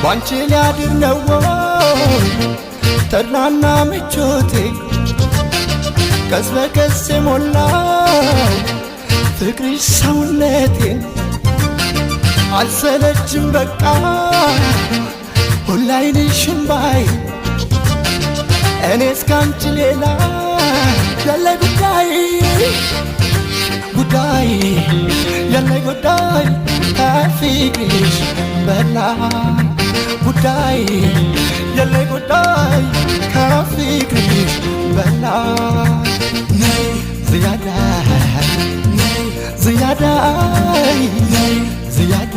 ባንቺ ሊያድር ነው ተድላና ምቾቴ ቀስ በቀስ ሞላው ፍቅርሽ ሰውነቴን አልሰለችም በቃ ሁላይንሽም ባይ እኔስ ካንቺ ሌላ ያለ ጉዳይ ያለ ጉዳይ ከፍቅርሽ በላይ ጉዳይ ያለ ጉዳይ ከፍቅርሽ በላይ ነይ ዝያዳ ዝያዳ ዝያዳ